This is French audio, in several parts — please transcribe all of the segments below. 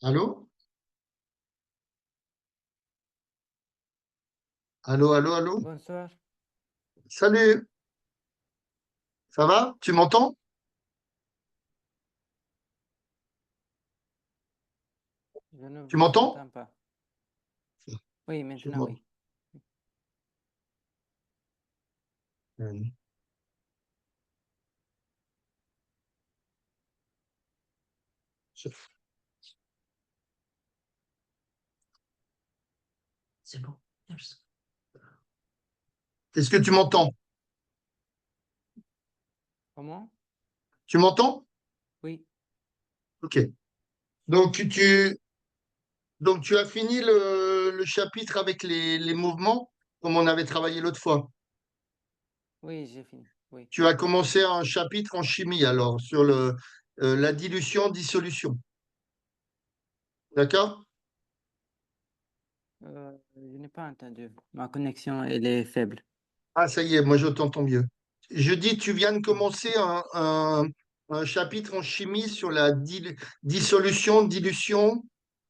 Allô? Allô, allô, allô? Bonsoir. Salut, ça va? Tu m'entends? Je ne Tu vous m'entends? entends pas. Oui, Je maintenant m'entends. oui. C'est bon. Est-ce que tu m'entends? Comment? Tu m'entends? Oui, Ok. Donc tu as fini le chapitre avec les mouvements, comme on avait travaillé l'autre fois. oui, j'ai fini. Oui, Tu as commencé un chapitre en chimie, alors, sur la dilution-dissolution. D'accord? je n'ai pas entendu. Ma connexion, elle est faible. Ah, ça y est, moi je t'entends mieux. Je dis, tu viens de Ah, commencer un chapitre en chimie sur la dissolution, dilution,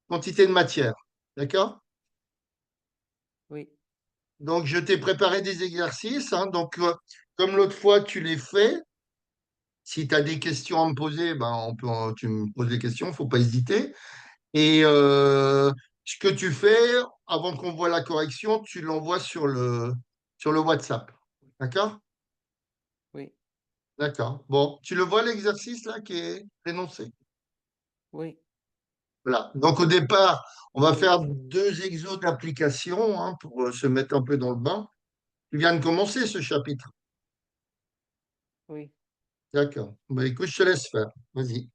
quantité de matière. D'accord? oui, Donc, je t'ai préparé des exercices, hein. Donc, comme l'autre fois, tu les fais. Si tu as des questions à me poser, ben, tu me poses des questions, il ne faut pas hésiter. Et ce que tu fais, avant qu'on voit la correction, tu l'envoies sur le WhatsApp. D'accord? oui, D'accord. Bon, tu le vois l'exercice là qui est énoncé. oui. Voilà. Donc au départ, on va faire deux exos d'application, hein, pour se mettre un peu dans le bain. Tu viens de commencer ce chapitre. Oui. D'accord. Bah, écoute, je te laisse faire. Vas-y.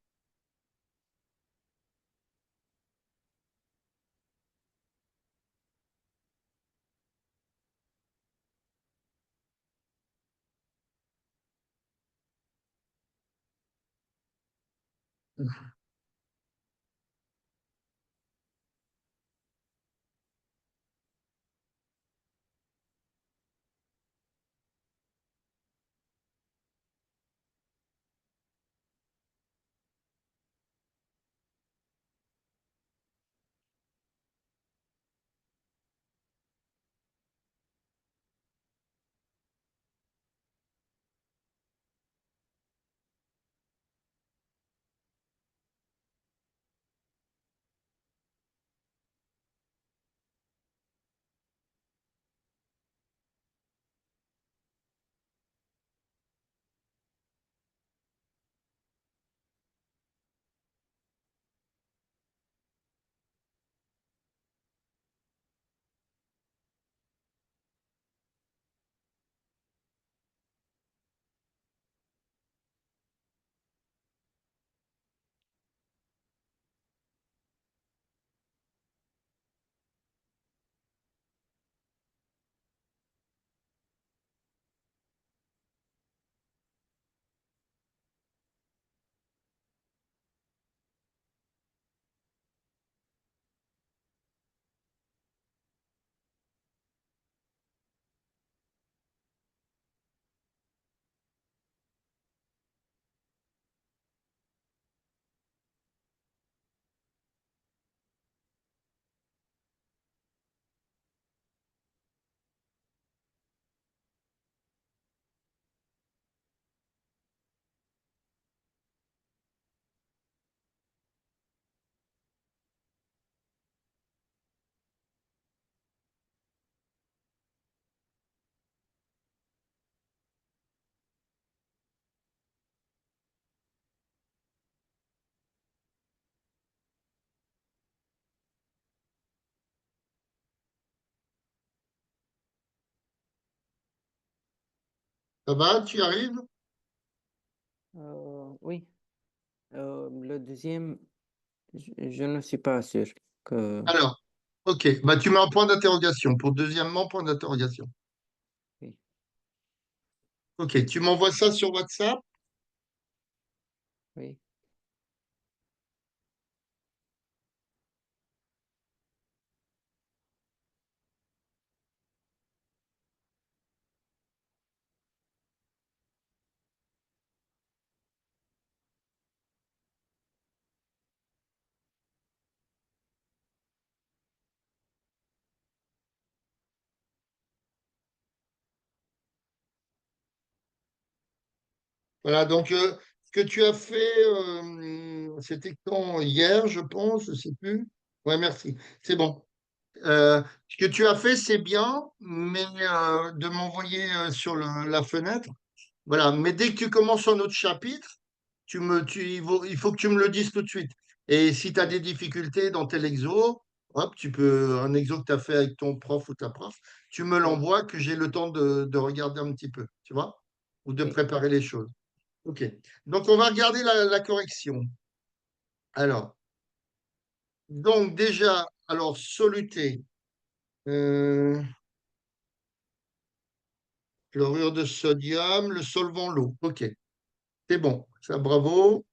Ça va? Tu y arrives? Oui. Le deuxième, je ne suis pas sûr que... Alors, ok. Bah, tu mets un point d'interrogation. Pour deuxièmement, point d'interrogation. Oui, Ok. Tu m'envoies ça sur WhatsApp. oui, Voilà, donc ce que tu as fait, c'était quand? Hier, je pense, je ne sais plus. Ouais, merci. C'est bon. Ce que tu as fait, c'est bien, mais de m'envoyer sur la fenêtre. Voilà, mais dès que tu commences un autre chapitre, il faut que tu me le dises tout de suite. Et si tu as Oui, des difficultés dans tel exo, hop, un exo que tu as fait avec ton prof ou ta prof, tu me oui, l'envoies que j'ai le temps de regarder un petit peu, tu vois, ou de oui, préparer les choses. OK. Donc, on va regarder la correction. Alors, donc déjà, alors, soluté, euh, chlorure de sodium, le solvant, l'eau. OK, c'est bon. Ça, bravo.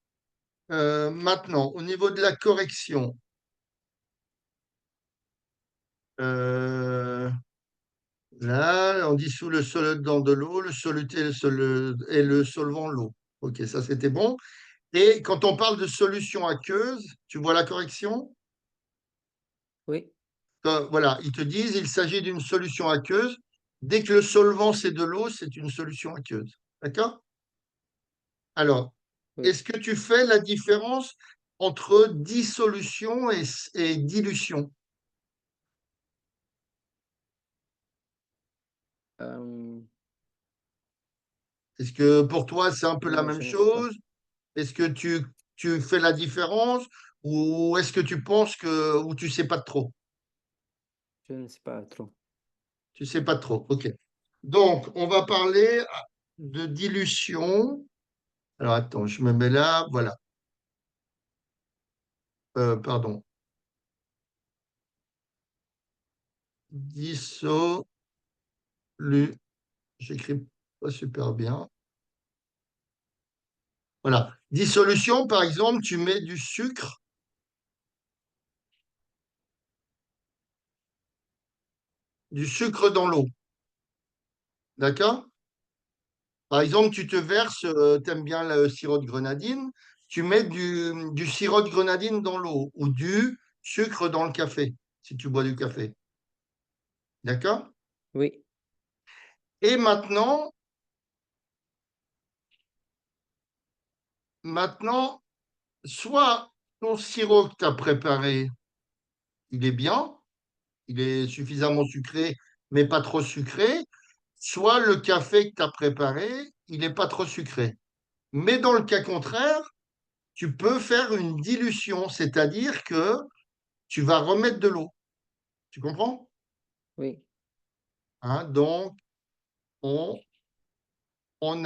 Maintenant, au niveau de la correction, euh, là, on dissout le solide dans de l'eau, le soluté et le solvant, l'eau. OK, ça, c'était bon. Et quand on parle de solution aqueuse, tu vois la correction? oui, Voilà, ils te disent il s'agit d'une solution aqueuse. Dès que le solvant, c'est de l'eau, c'est une solution aqueuse. D'accord? Alors, oui. est-ce que tu fais la différence entre dissolution et dilution? Euh, Est-ce que pour toi, c'est un peu la non, même je ne sais pas. chose? Est-ce que tu fais la différence ou est-ce que tu penses que ou tu sais pas trop? Je ne sais pas trop. Tu sais pas trop. OK. Donc, on va parler de dilution. Alors, attends, je me mets là. Voilà. Pardon. Dissolu. J'écris pas super bien. Voilà. Dissolution, par exemple, tu mets du sucre dans l'eau. D'accord? Par exemple, tu te verses, tu aimes bien le sirop de grenadine, tu mets du sirop de grenadine dans l'eau ou du sucre dans le café, si tu bois du café. D'accord? Oui, Et maintenant, soit ton sirop que tu as préparé, il est bien, il est suffisamment sucré, mais pas trop sucré, soit le café que tu as préparé, il n'est pas trop sucré. Mais dans le cas contraire, tu peux faire une dilution, c'est-à-dire que tu vas remettre de l'eau. Tu comprends? oui, Hein, donc, on, on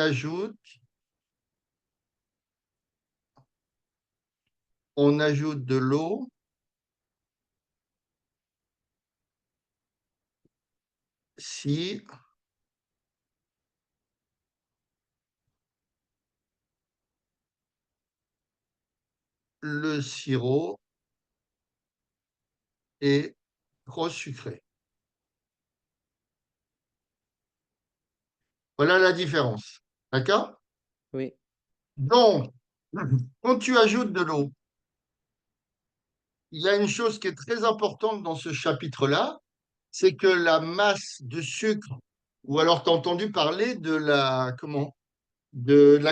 on ajoute de l'eau si le sirop est trop sucré. Voilà la différence. D'accord? oui, Donc, quand tu ajoutes de l'eau, il y a une chose qui est très importante dans ce chapitre-là, c'est que la masse de sucre, ou alors tu as entendu parler de la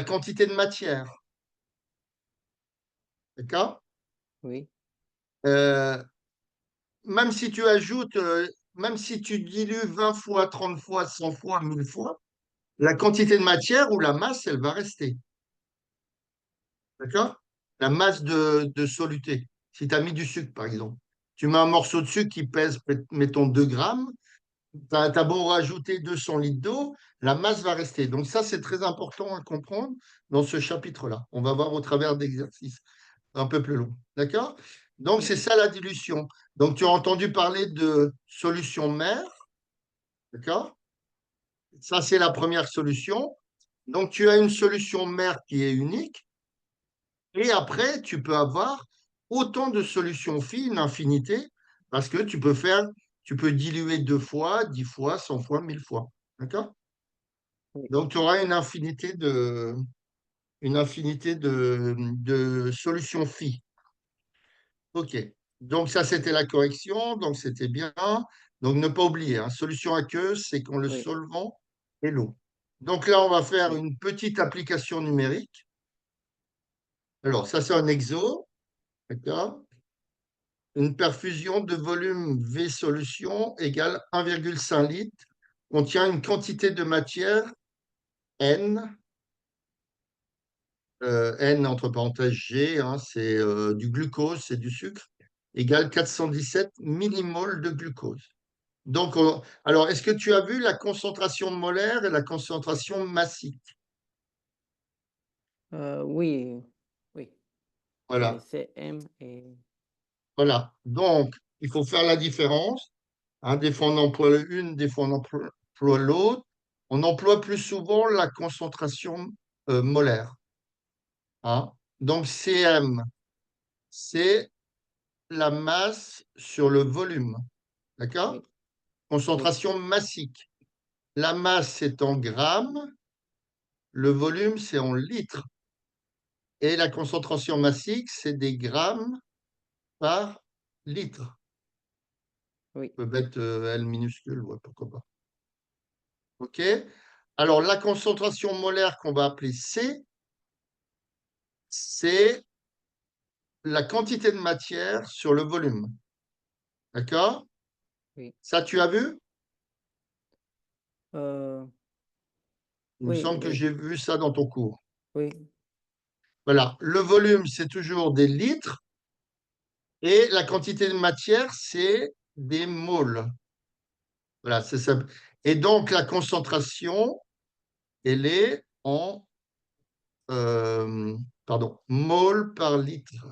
quantité de matière. D'accord? oui, Euh, même si tu ajoutes, même si tu dilues 20 fois, 30 fois, 100 fois, 1000 fois, la quantité de matière ou la masse, elle va rester. D'accord? La masse de soluté. Si tu as mis du sucre, par exemple, tu mets un morceau de sucre qui pèse, mettons, 2 grammes, tu as beau rajouter 200 litres d'eau, la masse va rester. Donc ça, c'est très important à comprendre dans ce chapitre-là. On va voir au travers d'exercices un peu plus longs. D'accord? Donc c'est oui, ça la dilution. Donc tu as entendu parler de solution mère. D'accord? Ça, c'est la première solution. Donc tu as une solution mère qui est unique. Et après, tu peux avoir autant de solutions filles, une infinité, parce que tu peux diluer 2 fois, 10 fois, 100 fois, 1000 fois. D'accord? oui, Donc, tu auras une infinité de solutions phi. OK. Donc, ça, c'était la correction. Donc, c'était bien. Donc, ne pas oublier, hein, solution aqueuse, c'est quand le oui, solvant est l'eau. Donc là, on va faire Oui. une petite application numérique. Alors, ça, c'est un exo, d'accord? Une perfusion de volume V solution égale 1,5 litre contient une quantité de matière N, N entre parenthèses G, hein, c'est du glucose, c'est du sucre, égale 417 millimoles de glucose. Donc, alors, est-ce que tu as vu la concentration molaire et la concentration massique? Oui, oui. C'est Voilà, CM et voilà. Donc, il faut faire la différence. Hein, des fois, on emploie une, des fois, emploie l'autre. On emploie plus souvent la concentration molaire. Hein. Donc, CM, c'est la masse sur le volume. D'accord? oui, oui, Concentration massique. La masse, c'est en grammes, le volume, c'est en litres. Et la concentration massique, c'est des grammes par litre. oui, On peut mettre L minuscule, ouais, pourquoi pas. OK? Alors, la concentration molaire qu'on va appeler C, c'est la quantité de matière sur le volume. D'accord? oui. Ça, tu as vu? Euh, Il me oui, semble que j'ai vu ça dans ton cours. oui, Voilà. Le volume, c'est toujours des litres et la quantité de matière, c'est des moles. Voilà, c'est ça. Et donc, la concentration, elle est en euh, pardon, mol par litre.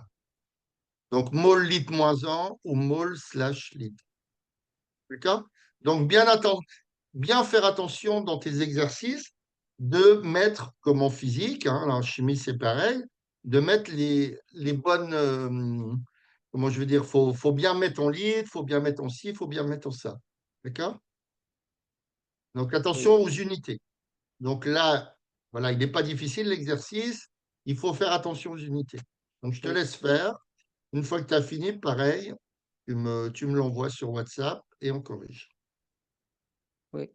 Donc, mol litre moins 1 ou mol slash litre. D'accord? Donc, bien faire attention dans tes exercices de mettre, comme en physique, hein, en chimie c'est pareil, de mettre les bonnes, comment je veux dire, faut bien mettre en litre, faut bien mettre en ci, faut bien mettre en ça. D'accord? Donc, oui, attention aux unités. Donc là, voilà, il n'est pas difficile l'exercice, il faut faire attention aux unités. Donc, je te oui, laisse faire. Une fois que tu as fini, pareil, tu me l'envoies sur WhatsApp et on corrige. oui.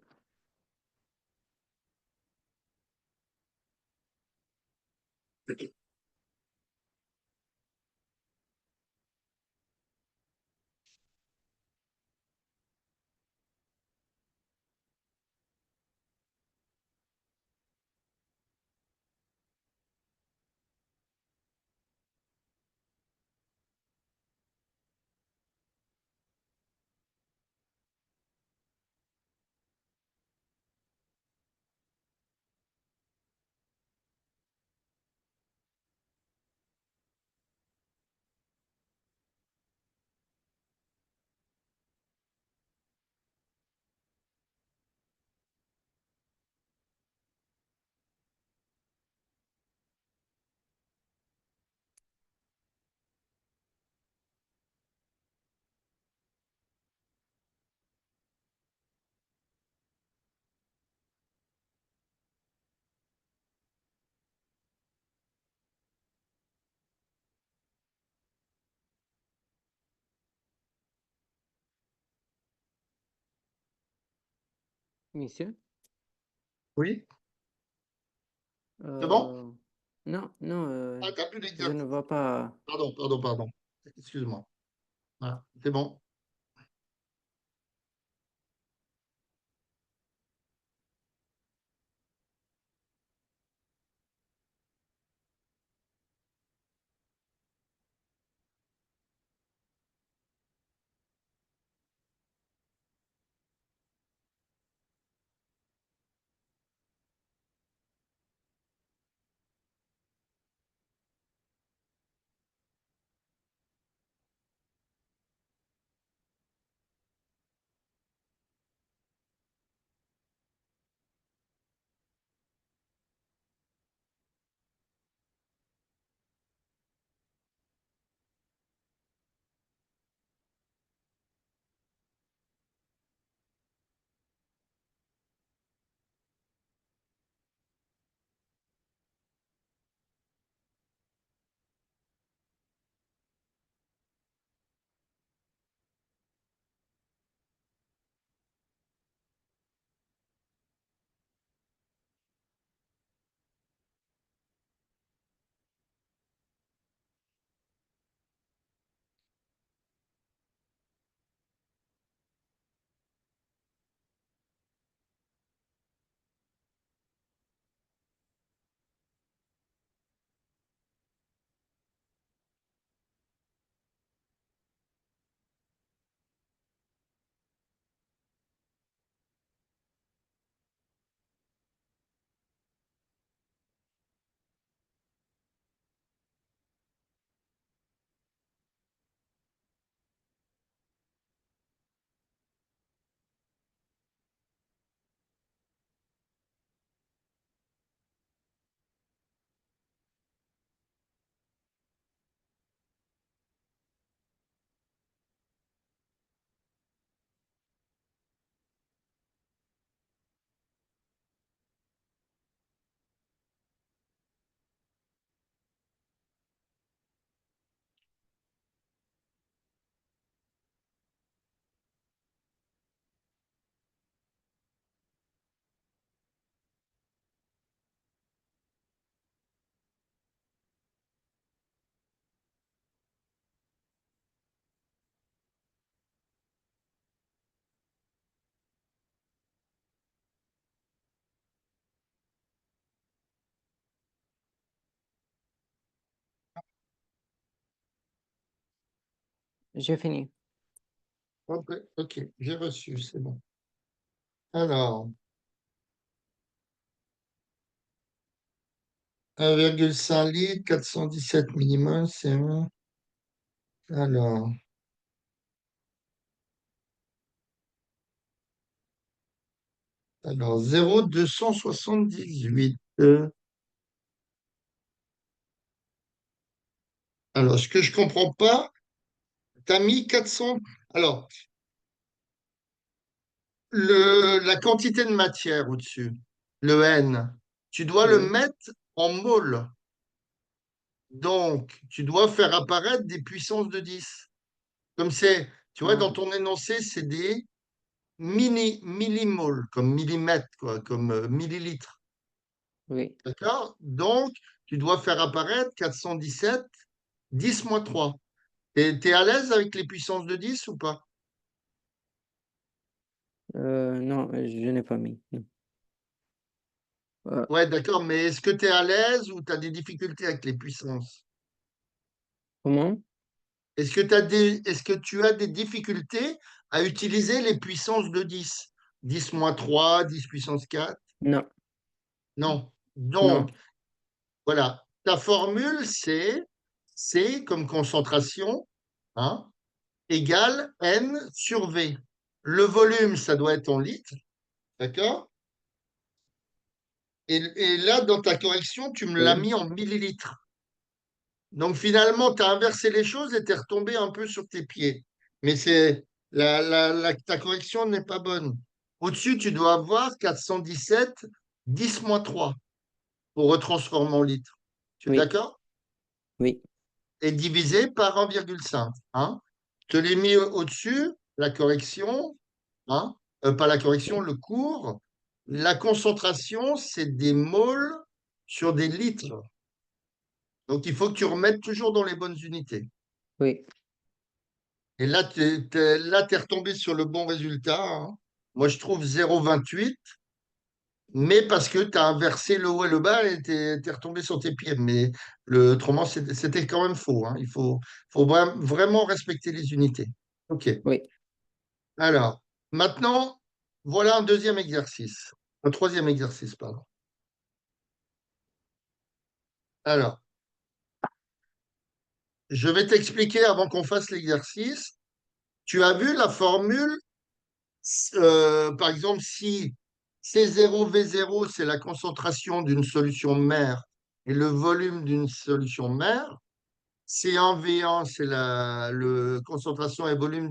Monsieur? Oui, c'est bon? Euh, non, non, Ah, tu n'as plus je ne d'exercice. vois pas. Pardon, pardon, pardon. Excuse-moi. Voilà, c'est bon. j'ai fini. Ok, ok, j'ai reçu, c'est bon. Alors, 1,5 litres, 417 millimol, c'est bon. Alors, alors 0,278. Alors, ce que je comprends pas, tu as mis 400. Alors, la quantité de matière au-dessus, le N, tu dois le Oui. mettre en mol. Donc, tu dois faire apparaître des puissances de 10. Comme c'est, tu vois, Ah, dans ton énoncé, c'est des millimoles, comme millimètres, quoi, comme millilitres. oui. D'accord? Donc, tu dois faire apparaître 417, 10 moins 3. T'es à l'aise avec les puissances de 10 ou pas? Non, je n'ai pas mis. Non. Euh, Ouais, d'accord, mais est-ce que tu es à l'aise ou tu as des difficultés avec les puissances? comment? Est-ce que tu as des difficultés à utiliser les puissances de 10? 10 moins 3, 10 puissance 4? Non, Non. non. Donc, voilà, ta formule, c'est C comme concentration, hein, égale N sur V. Le volume, ça doit être en litres, d'accord? Et là, dans ta correction, tu me l'as Oui, mis en millilitres. Donc finalement, tu as inversé les choses et tu es retombé un peu sur tes pieds. Mais c'est ta correction n'est pas bonne. Au-dessus, tu dois avoir 417 10 moins 3 pour retransformer en litres. Tu es oui, d'accord? oui, Et divisé par 1,5. Hein? Je te l'ai mis au-dessus, la correction, hein? Pas la correction, le cours. La concentration, c'est des moles sur des litres. Donc il faut que tu remettes toujours dans les bonnes unités. oui, Et là, là, tu es retombé sur le bon résultat. Hein. Moi, je trouve 0,28, mais parce que tu as inversé le haut et le bas et tu es retombé sur tes pieds. Mais autrement, c'était quand même faux. Hein. Faut vraiment respecter les unités. OK. oui. Alors, maintenant, voilà un deuxième exercice. Un troisième exercice, pardon. Alors, je vais t'expliquer avant qu'on fasse l'exercice. Tu as vu la formule. Par exemple, si C0, V0, c'est la concentration d'une solution mère et le volume d'une solution mère, C1, V1, c'est la concentration et volume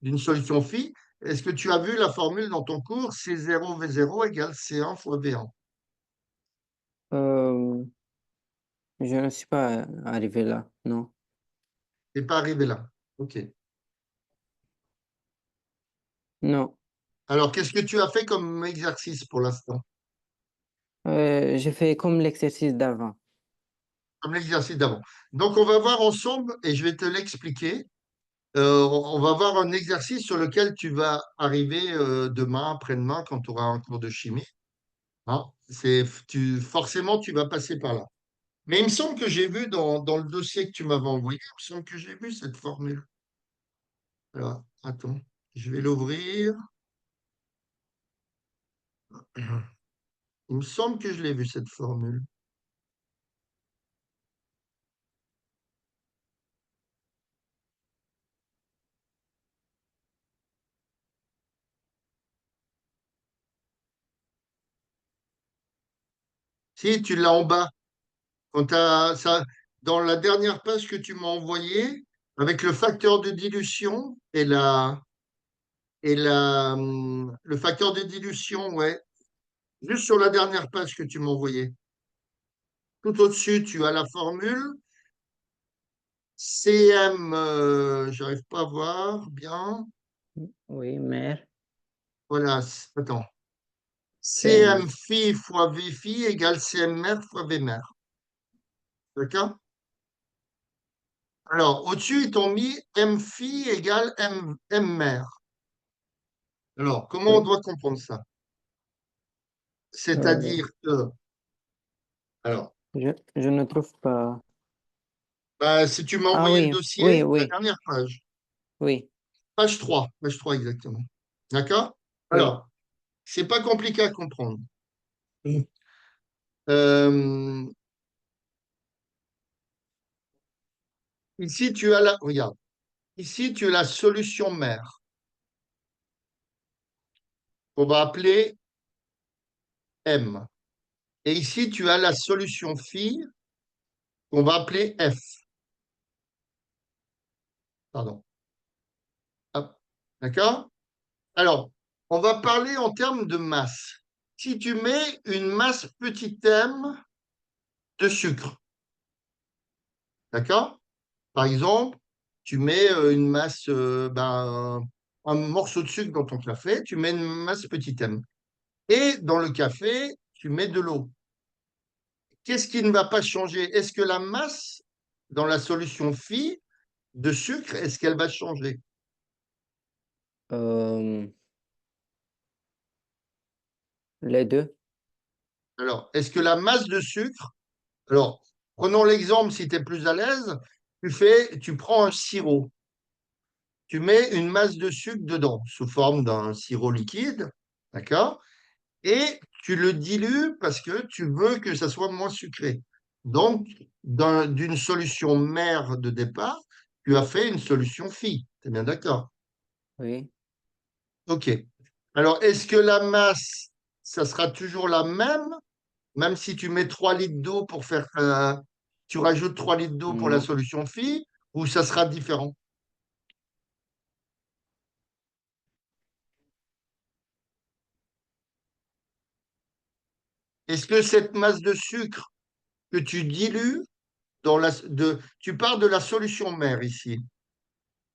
d'une solution phi. Est-ce que tu as vu la formule dans ton cours C0, V0 égale C1 fois V1? Euh, je ne suis pas arrivé là, non. Tu n'es pas arrivé là. OK. Non. Alors, qu'est-ce que tu as fait comme exercice pour l'instant? J'ai fait comme l'exercice d'avant. Comme l'exercice d'avant. Donc, on va voir ensemble et je vais te l'expliquer. On va voir un exercice sur lequel tu vas arriver demain, après-demain, quand tu auras un cours de chimie. Hein. Forcément, tu vas passer par là. Mais il me semble que j'ai vu dans le dossier que tu m'avais envoyé, il me semble que j'ai vu cette formule. Alors, attends, je vais l'ouvrir. Il me semble que je l'ai vu, cette formule. Si, tu l'as en bas. Quand ça, dans la dernière page que tu m'as envoyée, avec le facteur de dilution le facteur de dilution, ouais. Juste sur la dernière page que tu m'as envoyée. Tout au-dessus, tu as la formule CM, j'arrive pas à voir bien. Oui, mère, Voilà, attends. CM. CM phi fois V phi égale CM mère fois V mère. D'accord? Alors, au-dessus, ils t'ont mis M phi égale M mère. Alors, comment on Oui. doit comprendre ça? Euh, C'est-à-dire que, alors, je ne trouve pas. bah, si tu m'as Ah envoyé le oui, dossier, oui, la oui, dernière page. Oui, Page 3 exactement. D'accord? oui. Alors, c'est pas compliqué à comprendre. Euh, ici, regarde, ici, tu as la solution mère, qu'on va appeler M. Et ici, tu as la solution fille, qu'on va appeler F. Pardon. Hop. D'accord? Alors, on va parler en termes de masse. Si tu mets une masse petit m de sucre, d'accord? Par exemple, tu mets une masse, un morceau de sucre dans ton café, tu mets une masse petit m. Et dans le café, tu mets de l'eau. Qu'est-ce qui ne va pas changer? Est-ce que la masse dans la solution phi de sucre, est-ce qu'elle va changer? Euh, les deux? Alors, est-ce que la masse de sucre, alors, prenons l'exemple si tu es plus à l'aise, tu prends un sirop, tu mets une masse de sucre dedans sous forme d'un sirop liquide, d'accord? Et tu le dilues parce que tu veux que ça soit moins sucré. Donc, d'une solution mère de départ, tu as fait une solution phi. Tu es bien d'accord? Oui. OK. Alors, est-ce que la masse, ça sera toujours la même si tu mets 3 litres d'eau pour faire, tu rajoutes 3 litres d'eau pour la Non. solution phi, ou ça sera différent? Est-ce que cette masse de sucre que tu dilues tu pars de la solution mère ici.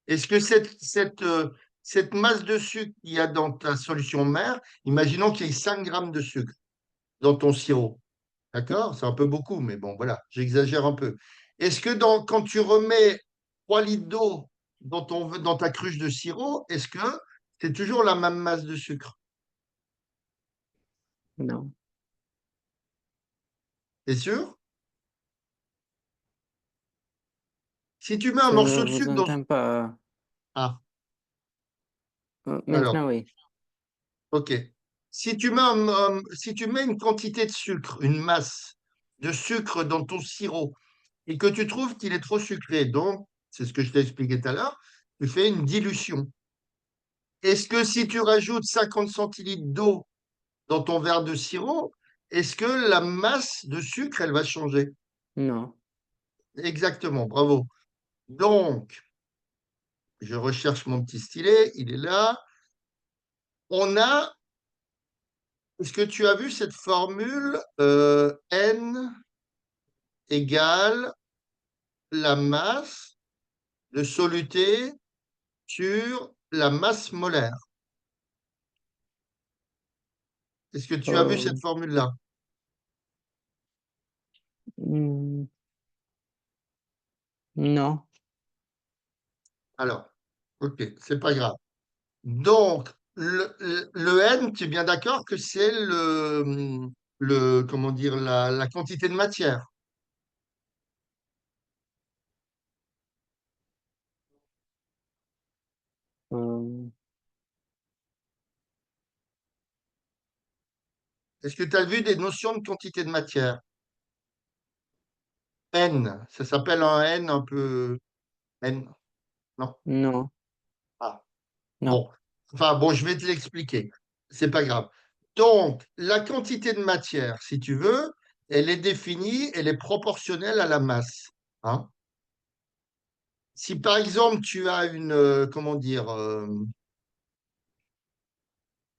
Est-ce que cette masse de sucre qu'il y a dans ta solution mère, imaginons qu'il y ait 5 grammes de sucre dans ton sirop. D'accord? C'est un peu beaucoup, mais bon, voilà, j'exagère un peu. Est-ce que quand tu remets 3 litres d'eau dans ta cruche de sirop, est-ce que c'est toujours la même masse de sucre? Non. T'es sûr? Si tu mets un Je ne morceau de vous sucre dans... entends pas. Ah, alors, Maintenant, oui. OK. Si tu mets une quantité de sucre, une masse de sucre dans ton sirop, et que tu trouves qu'il est trop sucré, donc, c'est ce que je t'ai expliqué tout à l'heure, tu fais une dilution. Est-ce que si tu rajoutes 50 centilitres d'eau dans ton verre de sirop, est-ce que la masse de sucre, elle va changer? Non. Exactement, bravo. Donc, je recherche mon petit stylet, il est là. On a, est-ce que tu as vu cette formule N égale la masse de soluté sur la masse molaire? Est-ce que tu as vu Euh, cette formule-là? hmm, non. Alors, ok, c'est pas grave. Donc, le N, tu es bien d'accord que c'est comment dire, la quantité de matière. Euh, Est-ce que tu as vu des notions de quantité de matière? N, ça s'appelle un N un peu N, non? non. Ah, Non. bon. Enfin, bon, je vais te l'expliquer. C'est pas grave. Donc, la quantité de matière, si tu veux, elle est définie, elle est proportionnelle à la masse. Hein. Si par exemple tu as comment dire,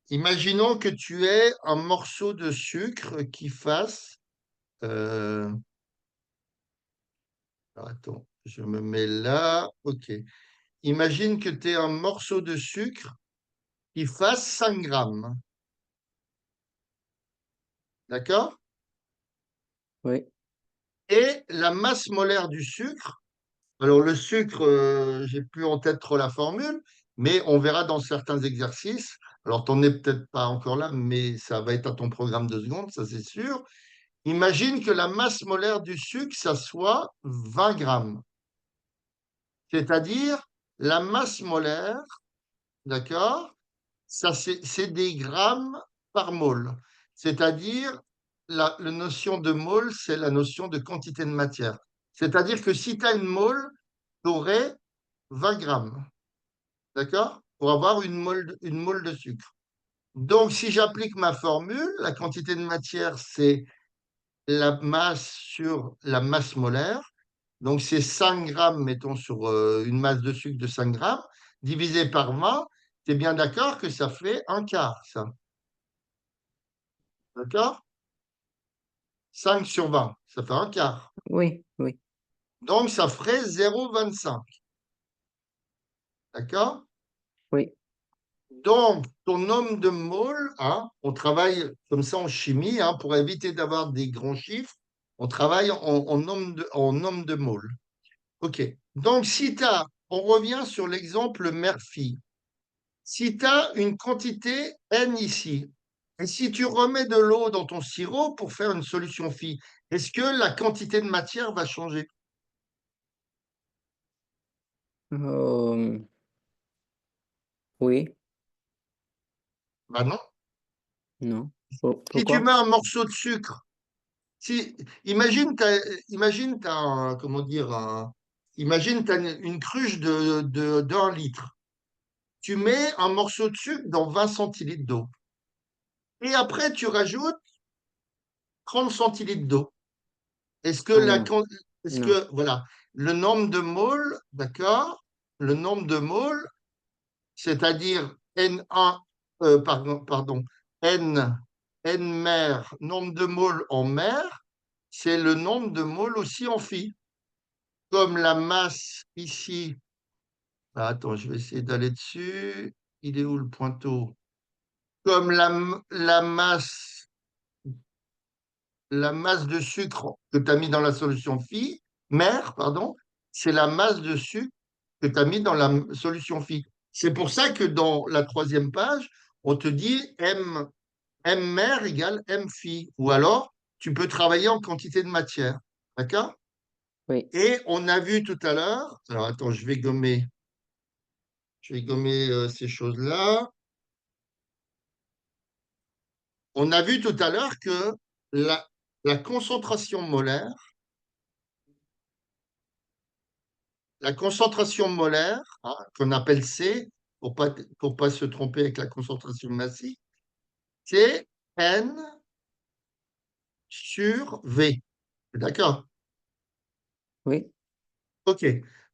imaginons que tu aies un morceau de sucre qui fasse, euh, alors, attends, je me mets là, ok. Imagine que tu aies un morceau de sucre qui fasse 5 grammes, d'accord? Oui. Et la masse molaire du sucre, alors le sucre, j'ai plus en tête trop la formule, mais on verra dans certains exercices. Alors, tu n'en es peut-être pas encore là, mais ça va être à ton programme de secondes, ça c'est sûr. Imagine que la masse molaire du sucre, ça soit 20 grammes. C'est-à-dire la masse molaire, d'accord? Ça, c'est des grammes par mole. C'est-à-dire, la notion de mole, c'est la notion de quantité de matière. C'est-à-dire que si tu as une mole, tu aurais 20 grammes, d'accord? Pour avoir une mole de sucre. Donc, si j'applique ma formule, la quantité de matière, c'est la masse sur la masse molaire. Donc, c'est 5 grammes, mettons, sur une masse de sucre de 5 grammes, divisé par 20. Tu es bien d'accord que ça fait un quart, ça. D'accord? 5/20, ça fait un quart. Oui, oui, Donc, ça ferait 0,25. D'accord? oui. Donc, ton nombre de moles, hein, on travaille comme ça en chimie, hein, pour éviter d'avoir des grands chiffres, on travaille en nombre de moles. OK. Donc, si tu as, on revient sur l'exemple mère-fille. Si tu as une quantité N ici, et si tu remets de l'eau dans ton sirop pour faire une solution phi, est-ce que la quantité de matière va changer? Euh, oui, Ben non. non. Si tu Pourquoi? mets un morceau de sucre, si, imagine, comment dire, imagine, tu une cruche d'1 litre. Tu mets un morceau de sucre dans 20 centilitres d'eau. Et après, tu rajoutes 30 centilitres d'eau. Est-ce que Ah non, est-ce non. que, voilà, le nombre de moles, d'accord, le nombre de moles, c'est-à-dire N1, pardon, N, N mer, nombre de moles en mer, c'est le nombre de moles aussi en phi. Comme la masse ici, ah, attends, je vais essayer d'aller dessus. Il est où le pointeau? Comme la masse de sucre que tu as mis dans la solution phi, mer, pardon, c'est la masse de sucre que tu as mis dans la solution phi. C'est pour ça que dans la troisième page, on te dit M mer égale M phi. Ou alors, tu peux travailler en quantité de matière. D'accord? Oui, Et on a vu tout à l'heure, alors attends, je vais gommer ces choses-là. On a vu tout à l'heure que la, la concentration molaire, la concentration molaire, hein, qu'on appelle C, pour pas se tromper avec la concentration massive, c'est N sur V. D'accord? oui. OK.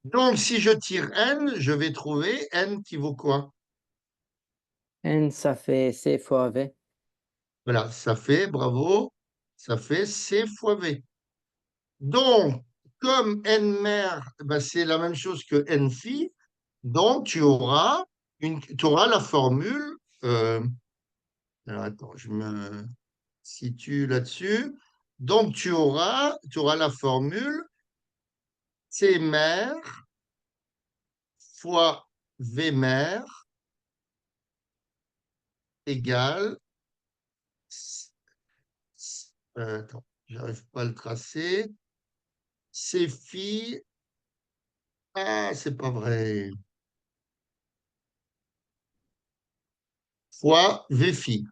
Donc, si je tire N, je vais trouver N qui vaut quoi? N, ça fait C fois V. Voilà, ça fait, bravo, ça fait C fois V. Donc, comme N mer, ben, c'est la même chose que N phi, donc tu auras la formule. Alors, attends, je me situe là-dessus. Donc, tu auras la formule C mer fois V mer égale. Attends, j'arrive pas à le tracer. C phi. Ah, c'est pas vrai. Fois V phi.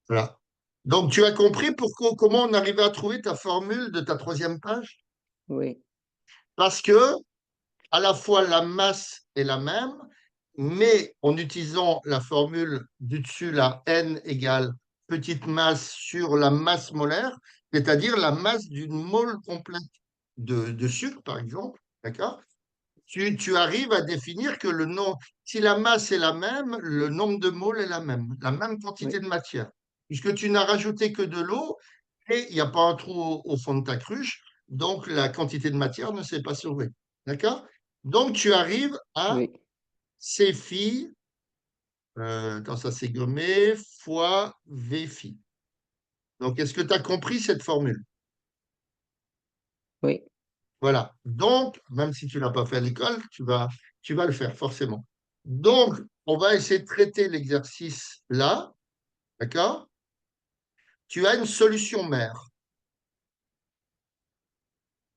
Voilà. Donc, tu as compris comment on arrivait à trouver ta formule de ta troisième page? Oui, Parce que à la fois la masse est la même, mais en utilisant la formule du dessus, la N égale petite masse sur la masse molaire, c'est-à-dire la masse d'une mole complète de sucre, par exemple, d'accord? Tu arrives à définir que si la masse est la même, le nombre de moles est la même quantité oui, de matière. Puisque tu n'as rajouté que de l'eau et il n'y a pas un trou au fond de ta cruche, donc la quantité de matière ne s'est pas sauvée. D'accord? Donc tu arrives à oui, C phi, quand ça s'est gommé, fois V phi. Donc est-ce que tu as compris cette formule? oui, Voilà. Donc, même si tu ne l'as pas fait à l'école, tu vas le faire forcément. Donc, on va essayer de traiter l'exercice là. D'accord? Tu as une solution mère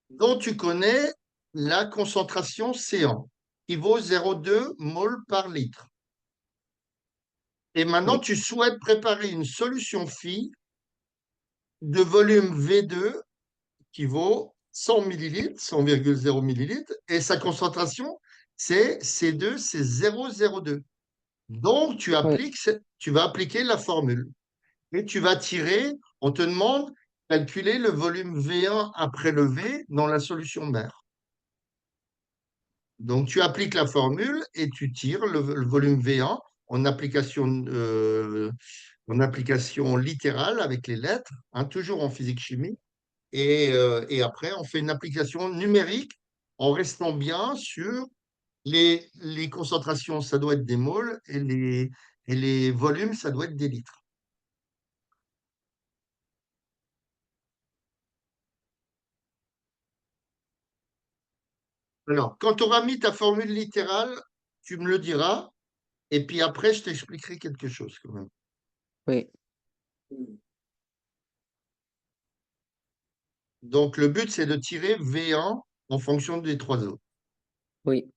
dont tu connais la concentration C1. qui vaut 0,2 mol par litre. Et maintenant, Oui, tu souhaites préparer une solution phi de volume V2 qui vaut 100 millilitres, 100,0 millilitres, et sa concentration, c'est C2, c'est 0,02. Donc, oui, tu vas appliquer la formule et tu vas tirer, on te demande de calculer le volume V1 à prélever dans la solution mère. Donc, tu appliques la formule et tu tires le volume V1 en application littérale avec les lettres, hein, toujours en physique-chimie. Et après, on fait une application numérique en restant bien sur les concentrations, ça doit être des moles, et les volumes, ça doit être des litres. Alors, quand tu auras mis ta formule littérale, tu me le diras, et puis après, je t'expliquerai quelque chose quand même. oui, Donc, le but, c'est de tirer V1 en fonction des trois autres. oui.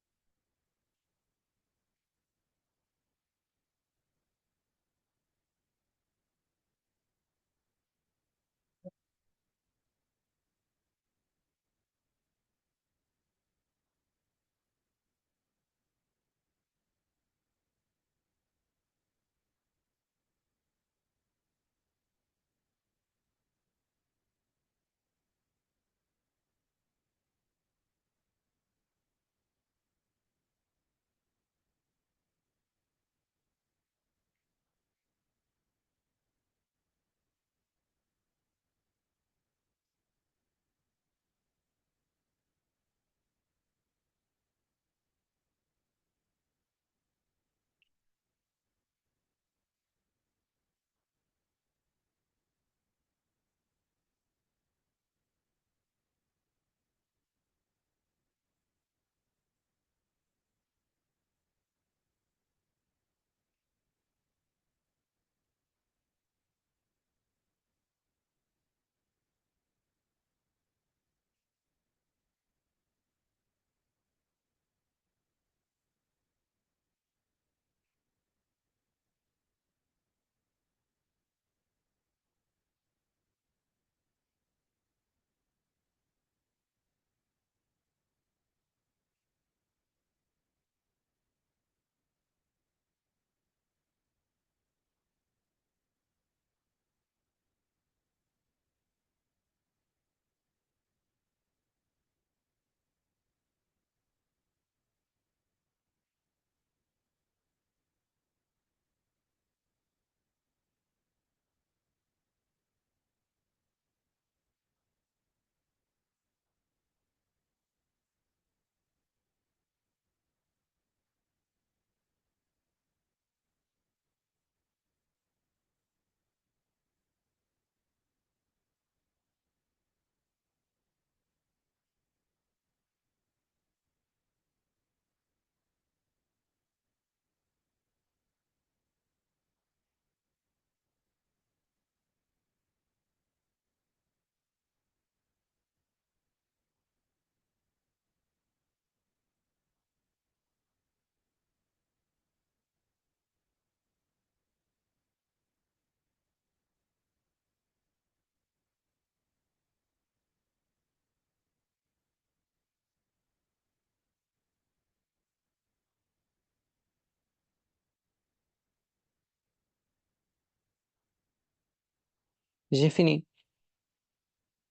J'ai fini.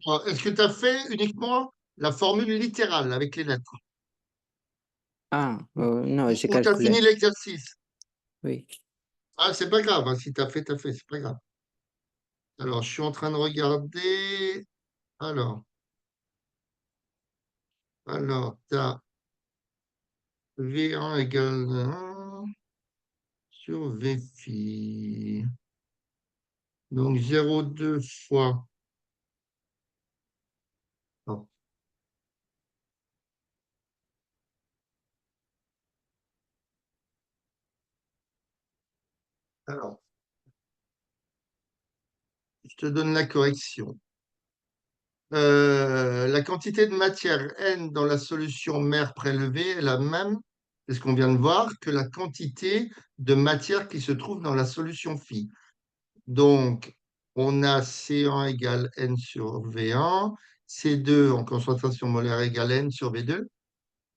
Alors, est-ce que tu as fait uniquement la formule littérale avec les lettres? Ah, non, j'ai Ou tu as fini calculé. l'exercice? Oui. Ah, c'est pas grave, hein, si tu as fait, tu as fait, c'est pas grave. Alors, je suis en train de regarder. Alors, tu as V1 égale 1 sur V phi. Donc, 0,2 fois. Non. Alors, je te donne la correction. La quantité de matière N dans la solution mère prélevée est la même c'est ce qu'on vient de voir, que la quantité de matière qui se trouve dans la solution phi. Donc, on a C1 égale N sur V1, C2 en concentration molaire égale N sur V2.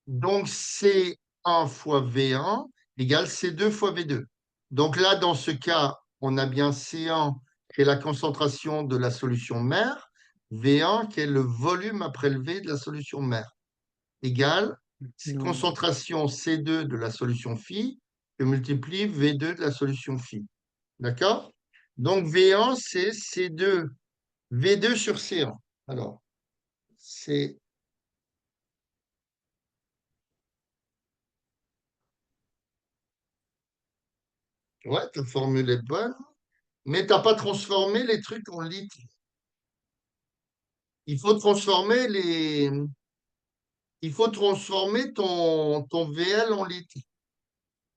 Donc, C1 fois V1 égale C2 fois V2. Donc là, dans ce cas, on a bien C1 qui est la concentration de la solution mère, V1 qui est le volume à prélever de la solution mère, égale Non. concentration C2 de la solution phi que multiplie V2 de la solution phi. D'accord? Donc V1, c'est C2, V2 sur C1. Alors, c'est. Ouais, ta formule est bonne, mais tu n'as pas transformé les trucs en litres. Il faut transformer les. Il faut transformer ton VL en litres.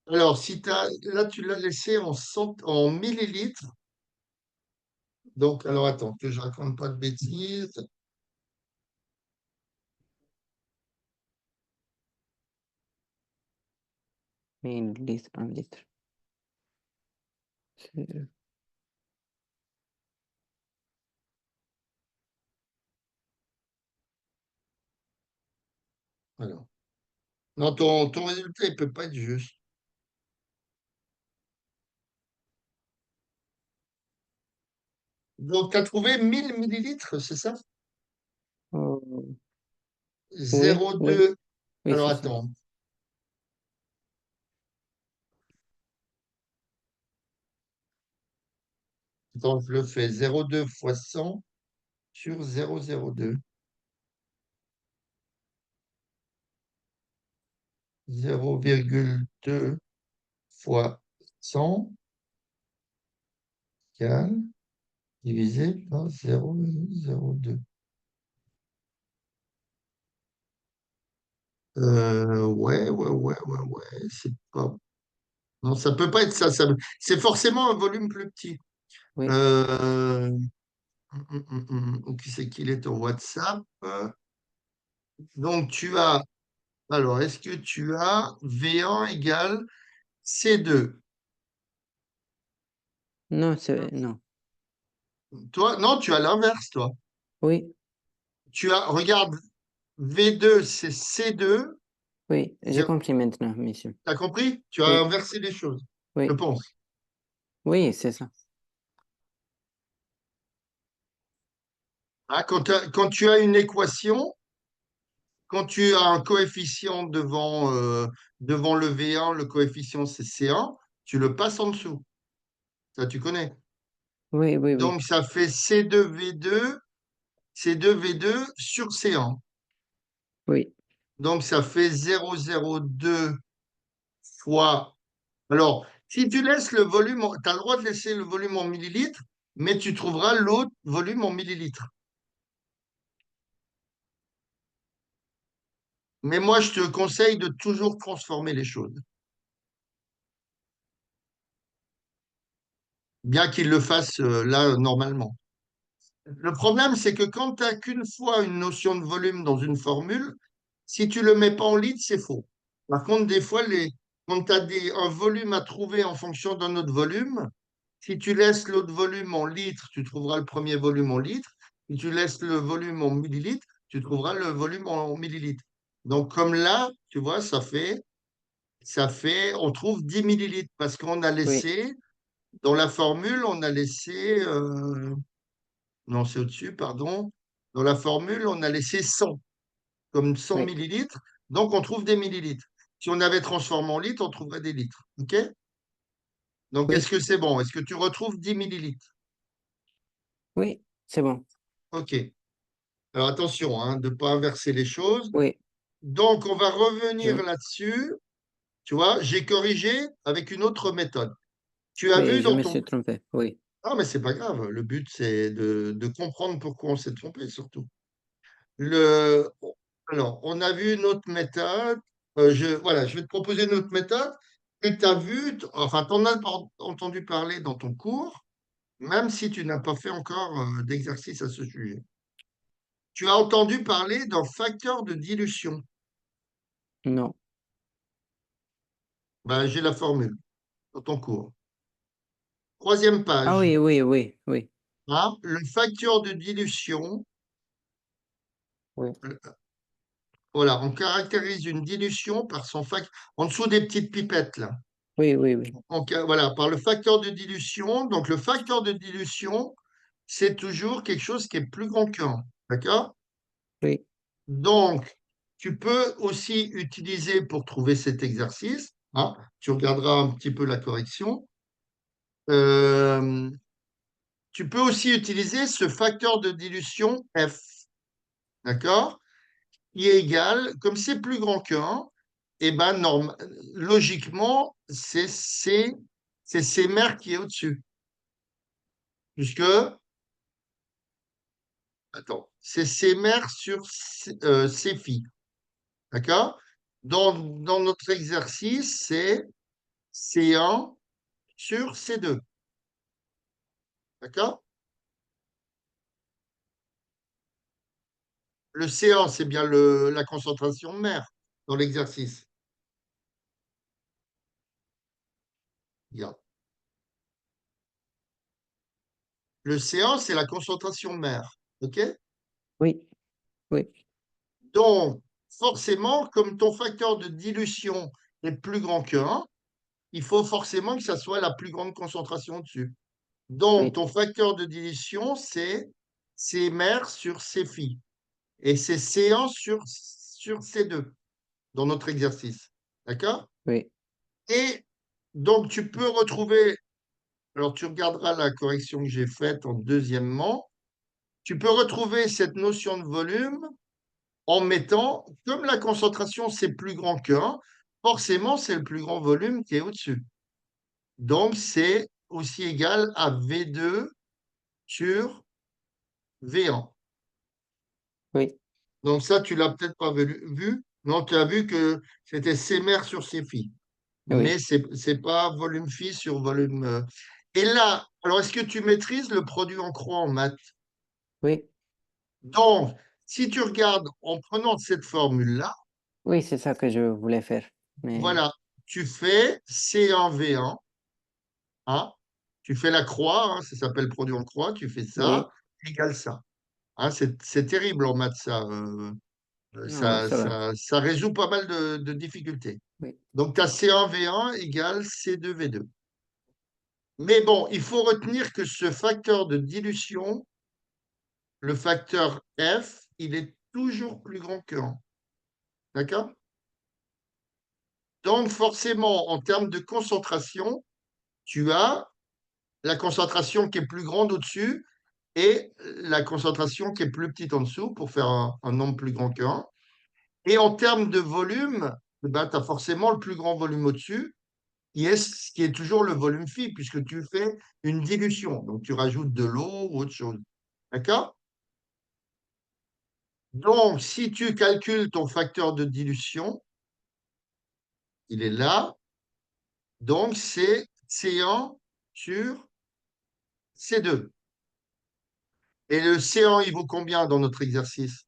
Alors, si là, tu l'as laissé en millilitres. Donc, alors attends, que je raconte pas de bêtises. Millilitre, un litre. C'est- Alors. Non, ton résultat, il ne peut pas être juste. Donc, tu as trouvé 1000 millilitres, c'est ça? Oh, oui, oui, 0,2. oui, Alors, c'est ça. attends. Attends, je le fais. 0,2 fois 100 sur 0,02. 0,2 fois 100 égale divisé par 0,02. Ouais. C'est pas. Non, ça peut pas être ça. C'est forcément un volume plus petit. Oui. Euh, Qui c'est qu'il est au WhatsApp? Donc, tu as. Alors, est-ce que tu as V1 égale C2? Non, c'est, non. Toi, non, tu as l'inverse, toi. Oui, Regarde, V2, c'est C2. oui, j'ai compris maintenant, monsieur. T'as compris? Tu as Oui, inversé les choses, je oui, pense. oui, c'est ça. Hein, quand tu as une équation, quand tu as un coefficient devant le V1, le coefficient c'est C1, tu le passes en dessous. Ça, tu connais. Oui, oui, oui, Donc, ça fait C2V2, C2V2 sur C1. oui, Donc, ça fait 0,02 fois. Alors, si tu laisses le volume, tu as le droit de laisser le volume en millilitres, mais tu trouveras l'autre volume en millilitres. Mais moi, je te conseille de toujours transformer les choses, bien qu'il le fasse là normalement. Le problème, c'est que quand tu n'as qu'une fois une notion de volume dans une formule, si tu ne le mets pas en litres, c'est faux. Par contre, des fois, quand tu as un volume à trouver en fonction d'un autre volume, si tu laisses l'autre volume en litres, tu trouveras le premier volume en litres. Si tu laisses le volume en millilitres, tu trouveras le volume en millilitres. Donc, comme là, tu vois, on trouve 10 millilitres parce qu'on a oui, laissé, dans la formule, on a laissé, non, c'est au-dessus, pardon. Dans la formule, on a laissé 100, comme 100 oui, millilitres. Donc, on trouve des millilitres. Si on avait transformé en litres, on trouverait des litres. OK? Donc, est-ce oui, que c'est bon? Est-ce que tu retrouves 10 millilitres? oui, c'est bon. OK. Alors, attention, hein, de ne pas inverser les choses. Oui, Donc, on va revenir je, là-dessus. Tu vois, j'ai corrigé avec une autre méthode. Tu as oui, vu je dans me ton. suis trompé. Oui, Ah, mais c'est pas grave. Le but, c'est de comprendre pourquoi on s'est trompé, surtout. Le... Alors, on a vu une autre méthode. Voilà, je vais te proposer une autre méthode que tu as vue, enfin, tu en as entendu parler dans ton cours, même si tu n'as pas fait encore d'exercice à ce sujet. Tu as entendu parler d'un facteur de dilution. non, Ben, j'ai la formule dans ton cours. Troisième Ah page. oui, oui, oui, oui, Hein, le facteur de dilution, oui, voilà, on caractérise une dilution par son facteur, en dessous des petites pipettes, là. oui, oui, oui, Voilà, par le facteur de dilution. Donc, le facteur de dilution, c'est toujours quelque chose qui est plus grand qu'un. D'accord? oui, Donc, tu peux aussi utiliser pour trouver cet exercice, hein, tu regarderas un petit peu la correction. euh, Tu peux aussi utiliser ce facteur de dilution F, d'accord? Qui est égal, comme c'est plus grand qu'un, et ben logiquement, c'est C mères qui est au-dessus. Puisque, attends, c'est C mères sur C phi, d'accord? Dans notre exercice, c'est C1 sur C2, d'accord? Le C1, c'est bien la concentration mère dans l'exercice. Regarde. Le C1, c'est la concentration mère. OK? oui, oui, Donc, forcément, comme ton facteur de dilution est plus grand que 1, il faut forcément que ça soit la plus grande concentration dessus. Donc, oui, ton facteur de dilution, c'est C mère sur C phi. Et c'est C1 sur C2 dans notre exercice. D'accord? oui, Et donc, tu peux retrouver, alors tu regarderas la correction que j'ai faite en deuxièmement, tu peux retrouver cette notion de volume en mettant, comme la concentration c'est plus grand qu'un, forcément c'est le plus grand volume qui est au-dessus. Donc c'est aussi égal à V2 sur V1. oui, Donc ça, tu l'as peut-être pas vu. Non, tu as vu que c'était C mère sur C phi. Mais oui, c'est pas volume phi sur volume. Et là, alors est-ce que tu maîtrises le produit en croix en maths? oui, Donc, si tu regardes en prenant cette formule-là, oui, c'est ça que je voulais faire. Mais voilà, tu fais C1V1, hein, tu fais la croix, hein, ça s'appelle produit en croix, tu fais ça, oui, égale ça. Hein, c'est terrible en maths, ça. non, ça va. Ça résout pas mal de difficultés. Oui, Donc, tu as C1V1 égale C2V2. Mais bon, il faut retenir que ce facteur de dilution, le facteur F, il est toujours plus grand que 1. D'accord? Donc, forcément, en termes de concentration, tu as la concentration qui est plus grande au-dessus et la concentration qui est plus petite en dessous pour faire un nombre plus grand qu'un. Et en termes de volume, eh ben, tu as forcément le plus grand volume au-dessus, qui est toujours le volume phi, puisque tu fais une dilution. Donc, tu rajoutes de l'eau ou autre chose. D'accord? Donc, si tu calcules ton facteur de dilution, il est là. Donc, c'est C1 sur C2. Et le C1, il vaut combien dans notre exercice?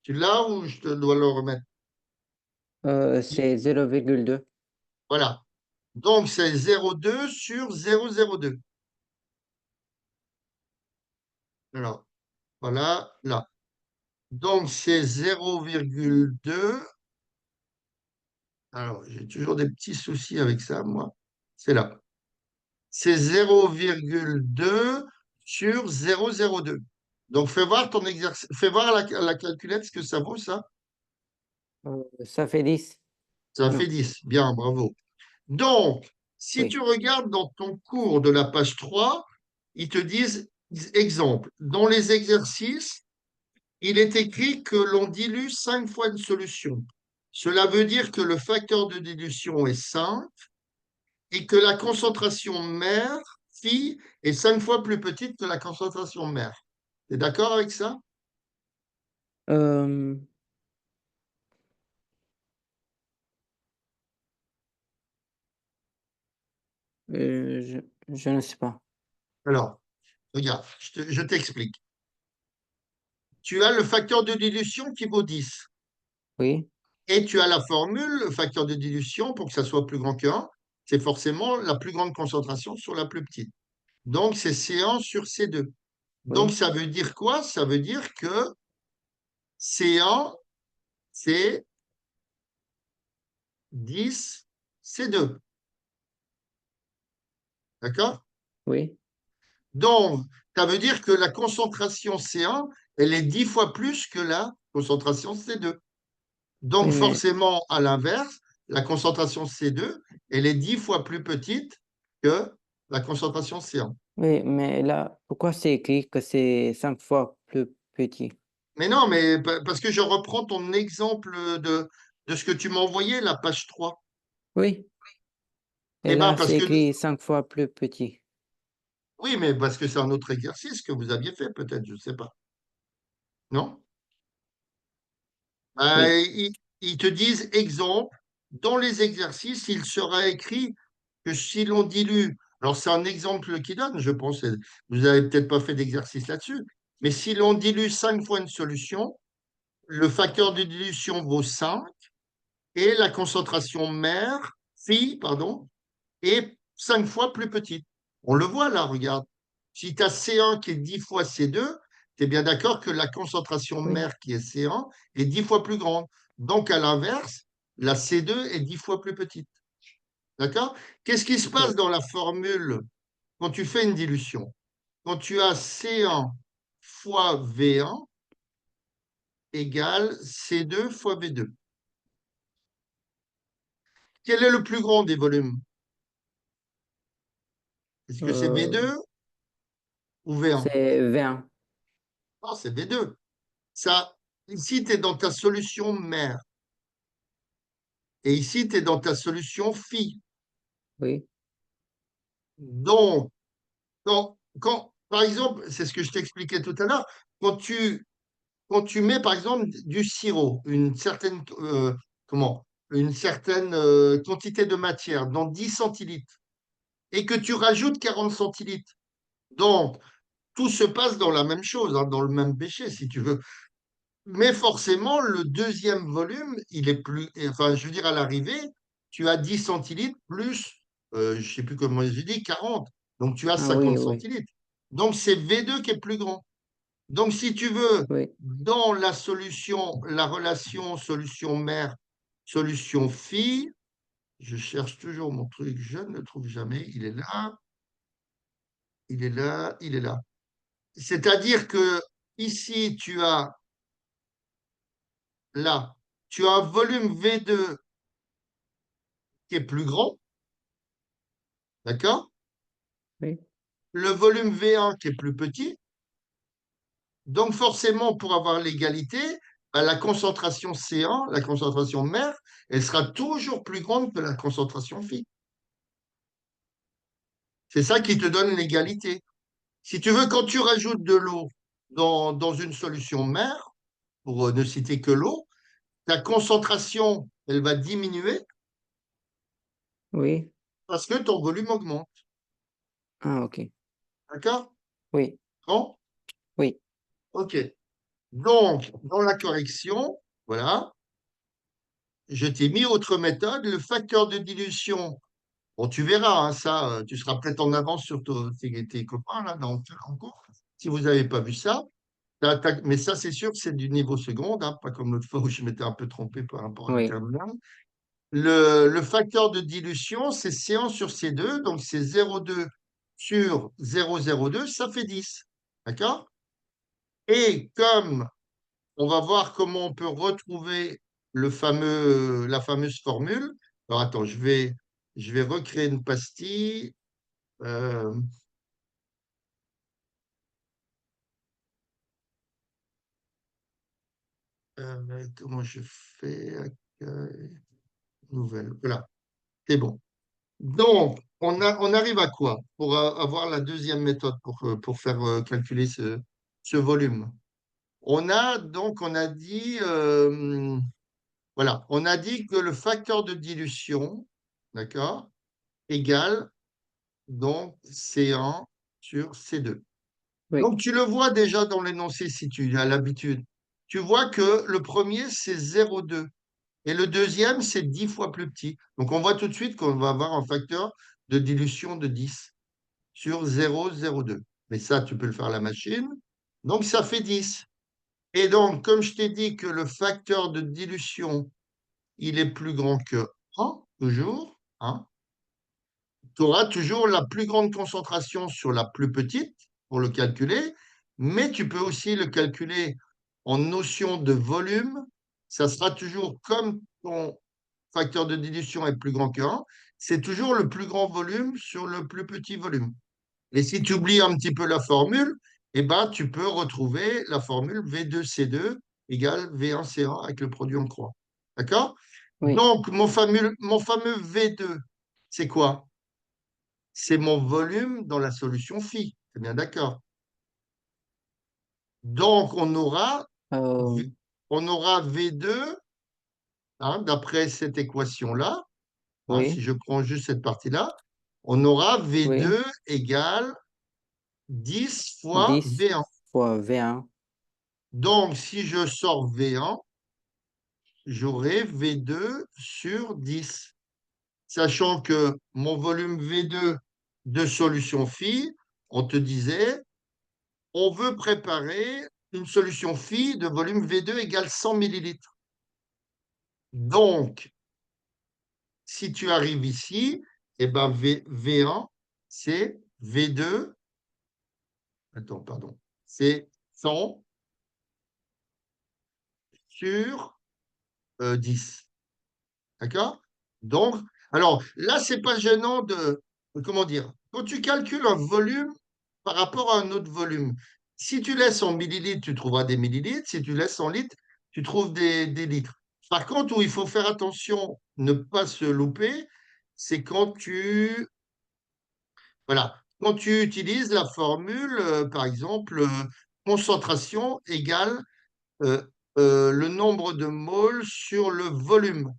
Tu l'as ou je te dois le remettre? c'est 0,2. Voilà. Donc, c'est 0,2 sur 0,02. Alors, voilà, là. Donc, c'est 0,2. Alors, j'ai toujours des petits soucis avec ça, moi. C'est là. C'est 0,2 sur 0,02. Donc, fais voir ton exercice. Fais voir à la calculette ce que ça vaut, ça. Ça fait 10. Ça fait Non, 10. Bien, bravo. Donc, si tu oui, regardes dans ton cours de la page 3, ils te disent, exemple, dans les exercices, il est écrit que l'on dilue 5 fois une solution. Cela veut dire que le facteur de dilution est 5 et que la concentration mère, phi, est 5 fois plus petite que la concentration mère. Tu es d'accord avec ça? euh, je ne sais pas. Alors, regarde, je t'explique. Tu as le facteur de dilution qui vaut 10. Oui, Et tu as la formule, le facteur de dilution, pour que ça soit plus grand que 1, c'est forcément la plus grande concentration sur la plus petite. Donc, c'est C1 sur C2. Donc, Oui, ça veut dire quoi? Ça veut dire que C1, c'est 10 C2. D'accord? oui, Donc, ça veut dire que la concentration C1, elle est 10 fois plus que la concentration C2. Donc, oui, mais, forcément, à l'inverse, la concentration C2, elle est 10 fois plus petite que la concentration C1. oui, mais là, pourquoi c'est écrit que c'est 5 fois plus petit? Mais non, mais parce que je reprends ton exemple de ce que tu m'as envoyé, la page 3. Oui, et Eh bien, là, parce c'est que, écrit 5 fois plus petit. oui, mais parce que c'est un autre exercice que vous aviez fait, peut-être, je ne sais pas. Non? Oui, Ils te disent, exemple, dans les exercices, il sera écrit que si l'on dilue, alors c'est un exemple qui donne, je pense, vous n'avez peut-être pas fait d'exercice là-dessus, mais si l'on dilue 5 fois une solution, le facteur de dilution vaut 5 et la concentration mère, phi, pardon, est 5 fois plus petite. On le voit là, regarde. Si tu as C1 qui est 10 fois C2, tu es bien d'accord que la concentration oui, mère qui est C1 est 10 fois plus grande. Donc, à l'inverse, la C2 est 10 fois plus petite. D'accord? Qu'est-ce qui se passe oui. dans la formule quand tu fais une dilution? Quand tu as C1 fois V1 égale C2 fois V2. Quel est le plus grand des volumes? Est-ce que c'est Euh, V2 ou V1? c'est 20. Non, c'est V2. Ça, ici, tu es dans ta solution mère. Et ici, tu es dans ta solution phi. Oui, Donc, par exemple, c'est ce que je t'expliquais tout à l'heure, quand tu mets, par exemple, du sirop, comment, une certaine quantité de matière dans 10 centilitres et que tu rajoutes 40 centilitres, donc, tout se passe dans la même chose, hein, dans le même péché, si tu veux. Mais forcément, le deuxième volume, il est plus. Enfin, je veux dire, à l'arrivée, tu as 10 centilitres plus, je ne sais plus comment j'ai dit, 40. Donc, tu as ah oui, 50 oui, centilitres. Donc, c'est V2 qui est plus grand. Donc, si tu veux, oui, dans la solution, la relation solution mère, solution fille, je cherche toujours mon truc, je ne le trouve jamais. Il est là, il est là, il est là. C'est-à-dire que ici, tu as là, tu as un volume V2 qui est plus grand, d'accord? oui. Le volume V1 qui est plus petit. Donc forcément, pour avoir l'égalité, bah, la concentration C1, la concentration mère, elle sera toujours plus grande que la concentration phi. C'est ça qui te donne l'égalité. Si tu veux, quand tu rajoutes de l'eau dans une solution mère, pour ne citer que l'eau, ta concentration, elle va diminuer Oui. parce que ton volume augmente. Ah, ok. D'accord? Oui, Bon? oui, OK. Donc, dans la correction, voilà, je t'ai mis autre méthode, le facteur de dilution. Bon, tu verras, hein, ça, tu seras peut-être en avance sur tes copains là, en cours, si vous n'avez pas vu ça. Mais ça, c'est sûr, c'est du niveau seconde, hein, pas comme l'autre fois où je m'étais un peu trompé par rapport à la oui, terminale. Le facteur de dilution, c'est C1 sur C2, donc c'est 0,2 sur 0,02, ça fait 10. D'accord? Et comme on va voir comment on peut retrouver la fameuse formule. Alors attends, je vais recréer une pastille. Euh, comment je fais? Nouvelle. Voilà, c'est bon. Donc, on arrive à quoi pour avoir la deuxième méthode pour faire calculer ce volume? On a dit, voilà, on a dit que le facteur de dilution, d'accord, égale donc C1 sur C2. oui, Donc tu le vois déjà dans l'énoncé si tu as l'habitude. Tu vois que le premier, c'est 0,2. Et le deuxième, c'est 10 fois plus petit. Donc, on voit tout de suite qu'on va avoir un facteur de dilution de 10 sur 0,02. Mais ça, tu peux le faire à la machine. Donc, ça fait 10. Et donc, comme je t'ai dit que le facteur de dilution, il est plus grand que 1, toujours, hein, tu auras toujours la plus grande concentration sur la plus petite pour le calculer, mais tu peux aussi le calculer en notion de volume. Ça sera toujours comme ton facteur de dilution est plus grand que 1, c'est toujours le plus grand volume sur le plus petit volume. Et si tu oublies un petit peu la formule, eh ben, tu peux retrouver la formule V2C2 égale V1C1 avec le produit en croix. D'accord? Oui. Donc, mon fameux V2, c'est quoi? C'est mon volume dans la solution phi. C'est bien d'accord. Donc, Euh, V- on aura V2, hein, d'après cette équation-là, hein, si oui. je prends juste cette partie-là, on aura Oui. V2 égale 10 fois 10 V1. fois V1. Donc, si je sors V1, j'aurai V2 sur 10, sachant que mon volume V2 de solution phi, on te disait, on veut préparer une solution phi de volume V2 égale 100 millilitres. Donc, si tu arrives ici, eh ben V1, c'est V2, attends, pardon, c'est 100 sur 10. D'accord? Donc, alors là, c'est pas gênant comment dire, quand tu calcules un volume par rapport à un autre volume, si tu laisses en millilitres, tu trouveras des millilitres. Si tu laisses en litres, tu trouves des litres. Par contre, où il faut faire attention, ne pas se louper, c'est voilà, quand tu utilises la formule, par exemple, concentration égale euh, le nombre de moles sur le volume.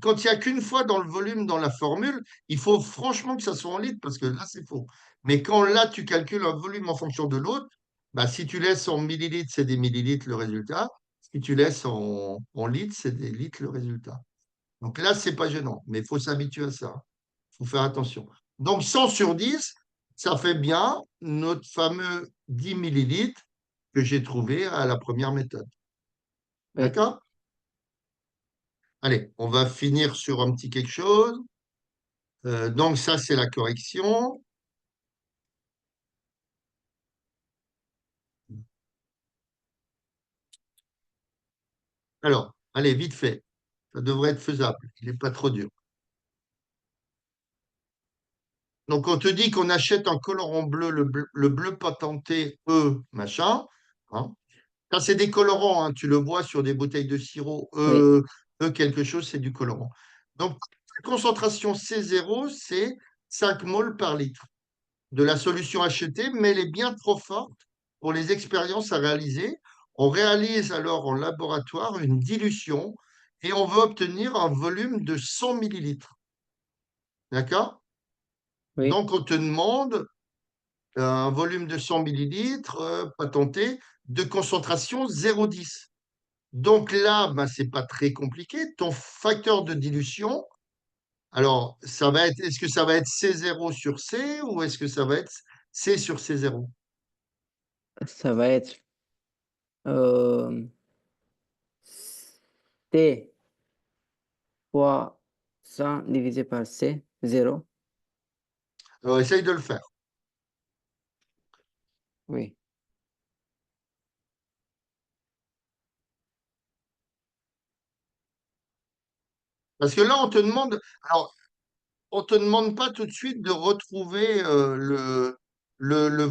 Quand il n'y a qu'une fois dans le volume dans la formule, il faut franchement que ça soit en litres parce que là, c'est faux. Mais quand là, tu calcules un volume en fonction de l'autre, bah, si tu laisses en millilitres, c'est des millilitres le résultat. Si tu laisses en litres, c'est des litres le résultat. Donc là, c'est pas gênant, mais il faut s'habituer à ça. Il faut faire attention. Donc 100 sur 10, ça fait bien notre fameux 10 millilitres que j'ai trouvé à la première méthode. Oui. D'accord? Allez, on va finir sur un petit quelque chose. Donc ça, c'est la correction. Alors, allez, vite fait. Ça devrait être faisable. Il n'est pas trop dur. Donc, on te dit qu'on achète un colorant bleu, le bleu patenté E, machin, hein. Ça, c'est des colorants, hein. Tu le vois sur des bouteilles de sirop. Oui. E quelque chose, c'est du colorant. Donc, la concentration C0, c'est 5 moles par litre de la solution achetée, mais elle est bien trop forte pour les expériences à réaliser. On réalise alors en laboratoire une dilution et on veut obtenir un volume de 100 millilitres. D'accord? Oui. Donc, on te demande un volume de 100 millilitres patenté de concentration 0,10. Donc là, ben, ce n'est pas très compliqué. Ton facteur de dilution, alors, est-ce que ça va être C0 sur C ou est-ce que ça va être C sur C0? Ça va être euh, T fois 100 divisé par C, 0. Alors, essaye de le faire. Oui. Parce que là, alors, on te demande pas tout de suite de retrouver le, le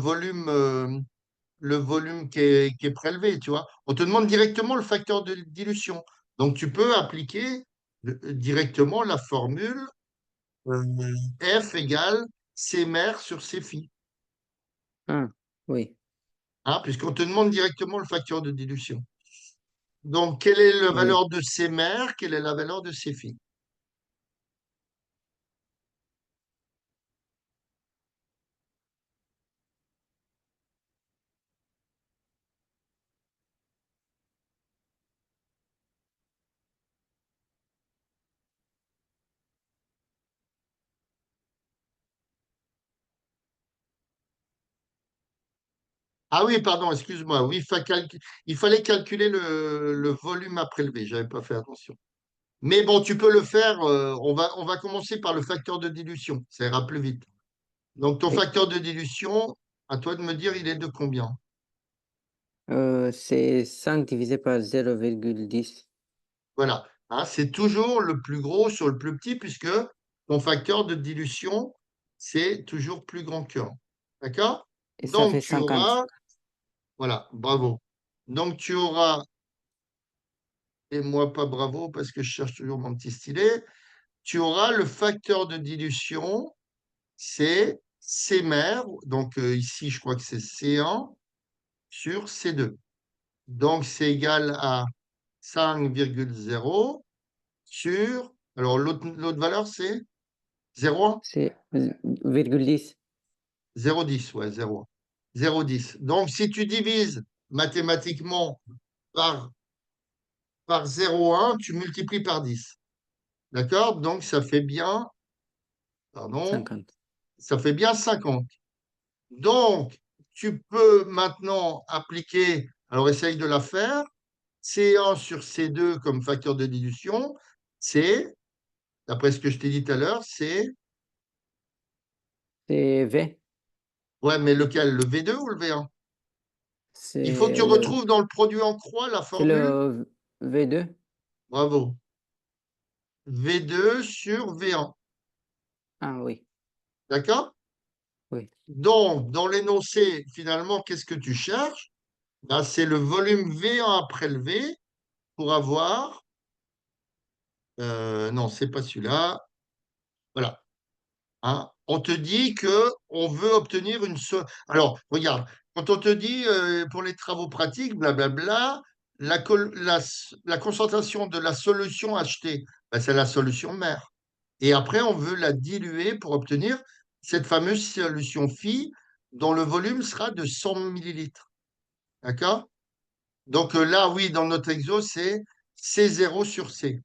volume qui est prélevé, tu vois. On te demande directement le facteur de dilution. Donc, tu peux appliquer directement la formule euh, F égale C mère sur C phi, Ah, oui. hein, puisqu'on te demande directement le facteur de dilution. Donc, quelle est la Oui. valeur de C mère? Quelle est la valeur de C phi? Ah oui, pardon, excuse-moi. Oui, il fallait calculer le volume à prélever. J'avais pas fait attention. Mais bon, tu peux le faire. On va commencer par le facteur de dilution. Ça ira plus vite. Donc, ton Oui. facteur de dilution, à toi de me dire, il est de combien? C'est 5 divisé par 0,10. Voilà. Hein, c'est toujours le plus gros sur le plus petit, puisque ton facteur de dilution, c'est toujours plus grand que 1. D'accord? Et ça Donc, fait tu 50. auras, voilà, bravo. Donc, tu auras, et moi pas bravo parce que je cherche toujours mon petit stylet, tu auras le facteur de dilution, c'est C mère, donc ici je crois que c'est C1 sur C2. Donc, c'est égal à 5,0 sur, alors l'autre valeur c'est 0,1? C'est 0,10. 0,10, ouais, 0. 0,10. Donc, si tu divises mathématiquement par, par 0,1, tu multiplies par 10. D'accord? Donc, ça fait bien, pardon, 50. ça fait bien 50. Donc, tu peux maintenant appliquer, alors essaye de la faire, C1 sur C2 comme facteur de dilution, c'est, d'après ce que je t'ai dit tout à l'heure, c'est, C'est V. ouais, mais lequel? Le V2 ou le V1? Il faut que tu C'est le, retrouves dans le produit en croix la c'est formule. le V2. Bravo. V2 sur V1. Ah oui, D'accord? oui, Donc, dans l'énoncé, finalement, qu'est-ce que tu cherches? Ben, c'est le volume V1 à prélever pour avoir. Non, c'est pas celui-là. Voilà. Hein. On te dit que on veut obtenir une seule. Alors, regarde, quand on te dit pour les travaux pratiques, blablabla, la concentration de la solution achetée, ben, c'est la solution mère. Et après, on veut la diluer pour obtenir cette fameuse solution phi dont le volume sera de 100 millilitres. D'accord? Donc là, oui, dans notre exo, c'est C0 sur C.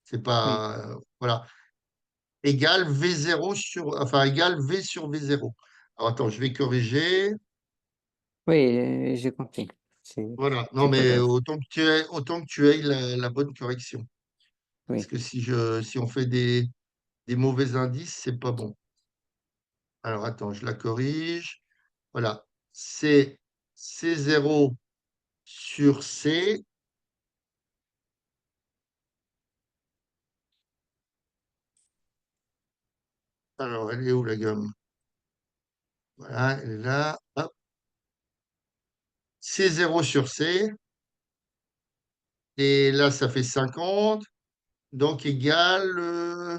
C'est oui, pas. Voilà. Égale V0 sur. Enfin, égale V sur V0. Alors attends, je vais corriger. oui, j'ai compris. Voilà. Non, C'est pas mais grave. autant que tu aies la bonne correction. Parce Oui, que si on fait des mauvais indices, c'est pas bon. Alors attends, je la corrige. Voilà. C'est C0 sur C. Alors, elle est où la gomme? Voilà, elle est là. Hop. C0 sur C. Et là, ça fait 50. Donc, égale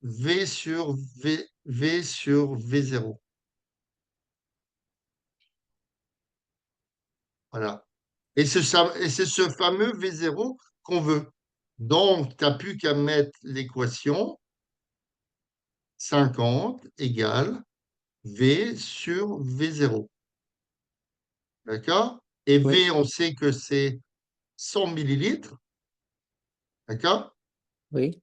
V sur V sur V0. Voilà. Et c'est ce fameux V0 qu'on veut. Donc, tu n'as plus qu'à mettre l'équation 50 égale V sur V0. D'accord? Et oui, V, on sait que c'est 100 millilitres. D'accord? oui,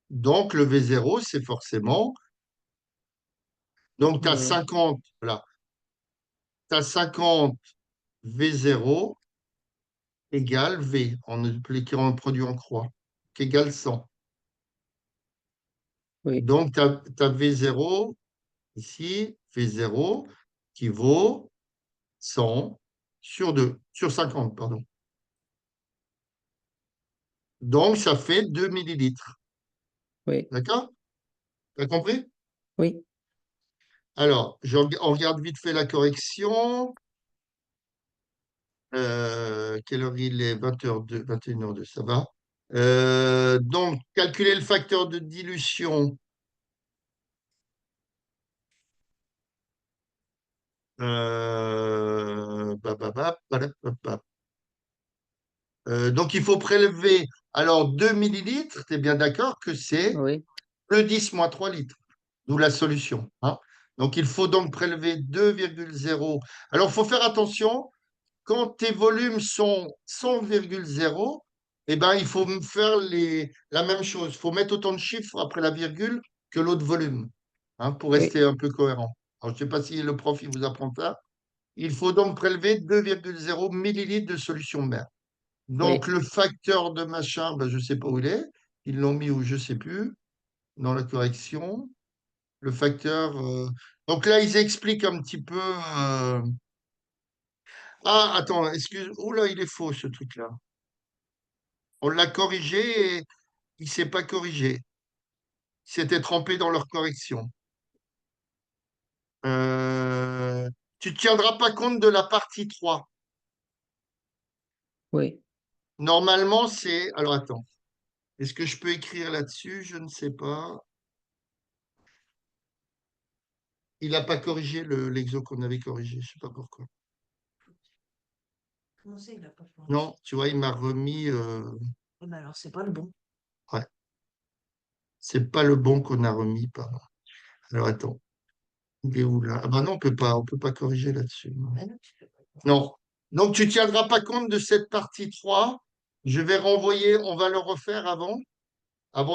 Donc, le V0, c'est forcément. Donc, tu as euh, 50, voilà. Tu as 50 V0 égale V, en appliquant le produit en croix, qui égale 100. oui, Donc, tu as V0 ici, V0 qui vaut 100 sur 2, sur 50, pardon. Donc, ça fait 2 millilitres. oui, D'accord? Tu as compris? oui, Alors, on regarde vite fait la correction. Quelle heure il est? 20h02, 21h02, ça va. Donc, calculer le facteur de dilution. Badap. Donc, il faut prélever alors 2 millilitres. Tu es bien d'accord que c'est oui, le 10 moins 3 litres, d'où la solution. Hein. Donc, il faut donc prélever 2,0. Alors, il faut faire attention, quand tes volumes sont 100,0, eh ben, il faut faire la même chose. Il faut mettre autant de chiffres après la virgule que l'autre volume, hein, pour oui. rester un peu cohérent. Alors, je ne sais pas si le prof il vous apprend ça. Il faut donc prélever 2,0 millilitres de solution mère. Donc, Oui, le facteur de machin, ben, je ne sais pas où il est. Ils l'ont mis où je ne sais plus, dans la correction. Le facteur. Donc là, ils expliquent un petit peu. Ah, attends, excuse. Oh là, il est faux ce truc-là. On l'a corrigé et il ne s'est pas corrigé. Il s'était trompé dans leur correction. Euh, Tu ne tiendras pas compte de la partie 3. oui, Normalement, c'est. Alors attends. Est-ce que je peux écrire là-dessus? Je ne sais pas. Il n'a pas corrigé l'exo qu'on avait corrigé. Je ne sais pas pourquoi. Comment ça, il n'a pas fait? Non, tu vois, il m'a remis. Ah bah alors, c'est pas le bon. Ouais, c'est pas le bon qu'on a remis, pardon. Alors attends. Il est où là? Ah bah non, on peut pas corriger là-dessus. Ah non, tu peux pas. Non. Donc tu tiendras pas compte de cette partie 3. Je vais renvoyer, on va le refaire avant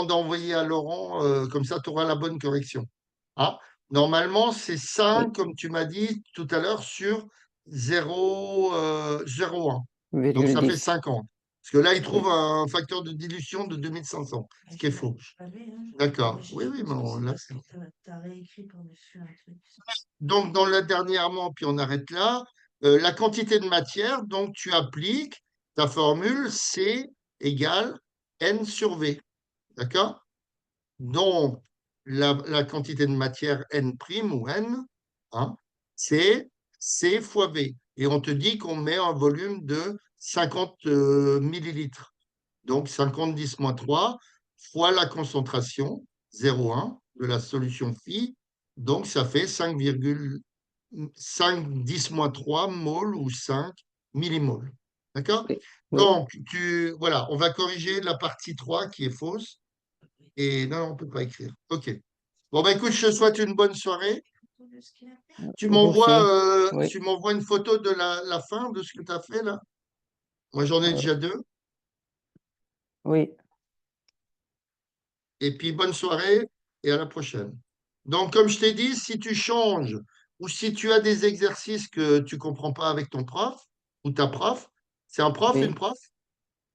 d'envoyer à Laurent, comme ça tu auras la bonne correction. Ah, normalement, c'est oui. 5, comme tu m'as dit tout à l'heure, sur 0,1. Donc Virgule ça fait 10. 50. Parce que là, il trouve Oui, un facteur de dilution de 2500, ce qui est faux. Je l'avais, hein. D'accord. Mais Oui, oui, je mais pense que c'est là, parce que t'as réécrit par-dessus un truc. donc, dans le dernièrement, puis on arrête là, la quantité de matière, donc tu appliques ta formule C égale N sur V. D'accord? Donc, la quantité de matière N' ou N, hein, c'est C fois V. Et on te dit qu'on met un volume de 50 millilitres. Donc, 50 10 moins 3 fois la concentration, 0,1 de la solution phi. Donc, ça fait 5 10 moins 3 moles ou 5 millimoles. D'accord? oui, oui. Donc, voilà, on va corriger la partie 3 qui est fausse. Et non, on ne peut pas écrire. OK. Bon, ben écoute, je te souhaite une bonne soirée. De ce qu'il a fait. Vous aussi. Oui, Tu m'envoies une photo de la fin de ce que tu as fait là. Moi, j'en ai euh, déjà deux. oui, Et puis, bonne soirée et à la prochaine. Donc, comme je t'ai dit, si tu changes ou si tu as des exercices que tu comprends pas avec ton prof ou ta prof, c'est un prof, une oui. prof?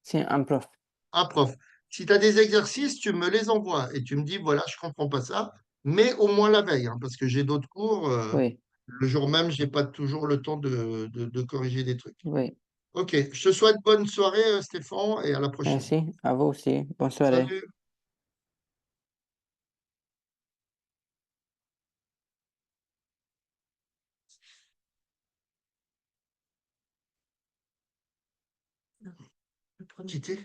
C'est un prof. Un prof. Si tu as des exercices, tu me les envoies et tu me dis, voilà, je comprends pas ça, mais au moins la veille, hein, parce que j'ai d'autres cours. Oui, Le jour même, j'ai pas toujours le temps de corriger des trucs. oui. Ok, je te souhaite bonne soirée, Stéphane, et à la prochaine. Merci. À vous aussi. Bonne soirée. Salut. Non, le premier. Quitter.